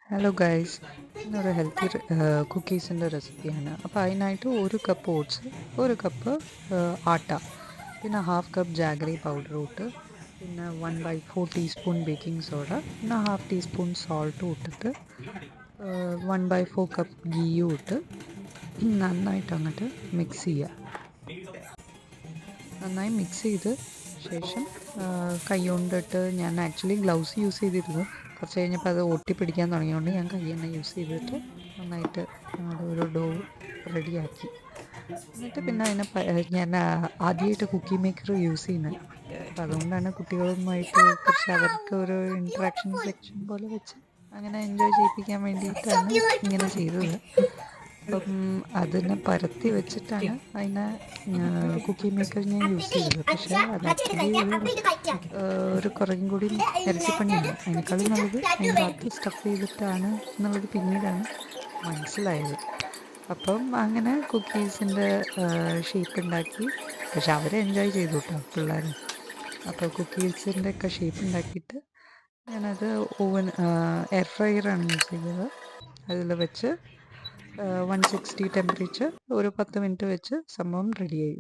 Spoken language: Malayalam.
ഹലോ ഗൈസ്, ഇന്നൊരു ഹെൽത്തി കുക്കീസിൻ്റെ റെസിപ്പിയാണ്. അപ്പോൾ അതിനായിട്ട് 1 കപ്പ് ഓട്സ്, 1 കപ്പ് ആട്ട, പിന്നെ 1/2 കപ്പ് ജാഗറി പൗഡർ ഇട്ട്, പിന്നെ 1/4 ടീസ്പൂൺ ബേക്കിംഗ് സോഡ, പിന്നെ 1/2 ടീസ്പൂൺ സോൾട്ടും ഇട്ടിട്ട് 1/4 കപ്പ് ഗീയും ഇട്ട് നന്നായിട്ട് അങ്ങോട്ട് മിക്സ് ചെയ്യുക. നന്നായി മിക്സ് ചെയ്ത് ശേഷം കൈ കൊണ്ടിട്ട്, ഞാൻ ആക്ച്വലി ഗ്ലൗസ് യൂസ് ചെയ്തിരുന്നു. കുറച്ച് കഴിഞ്ഞപ്പോൾ അത് ഒട്ടിപ്പിടിക്കാൻ തുടങ്ങിയതുകൊണ്ട് ഞാൻ കൈ തന്നെ യൂസ് ചെയ്തിട്ട് നന്നായിട്ട് ഞങ്ങളുടെ ഒരു ഡോ റെഡിയാക്കി. എന്നിട്ട് പിന്നെ ഞാൻ ആദ്യമായിട്ട് കുക്കി മേക്കർ യൂസ് ചെയ്യുന്നത്. അപ്പം അതുകൊണ്ടാണ് കുട്ടികളുമായിട്ട് കുറച്ച് അവർക്ക് ഒരു ഇൻട്രാക്ഷൻ സെക്ഷൻ പോലെ വെച്ച് അങ്ങനെ എൻജോയ് ചെയ്യിപ്പിക്കാൻ വേണ്ടിയിട്ടാണ് ഇങ്ങനെ ചെയ്തത്. അപ്പം അതിനെ പരത്തി വെച്ചിട്ടാണ് അതിനെ കുക്കി മേക്കർ ഞാൻ യൂസ് ചെയ്തത്. പക്ഷേ അത് ആക്ച്വലി ഒരു കുറേയും കൂടി ഇരട്ടിപ്പണിയാണ്. അതിനേക്കാളും നല്ലത് അതിൻ്റെ അകത്ത് സ്റ്റഫ് ചെയ്തിട്ടാണ് എന്നുള്ളത് പിന്നീടാണ് മനസ്സിലായത്. അപ്പം അങ്ങനെ കുക്കീസിൻ്റെ ഷേപ്പ് ഉണ്ടാക്കി. പക്ഷെ അവർ എൻജോയ് ചെയ്തു കേട്ടോ, പിള്ളേർ. അപ്പോൾ കുക്കീസിൻ്റെ ഒക്കെ ഷേപ്പ് ഉണ്ടാക്കിയിട്ട് ഞാനത് എയർ ഫ്രയറാണ് യൂസ് ചെയ്തത്. അതിൽ വെച്ച് 160 ടെമ്പറേച്ചർ ഒരു 10 മിനിറ്റ് വെച്ച് സംഭവം റെഡിയായി.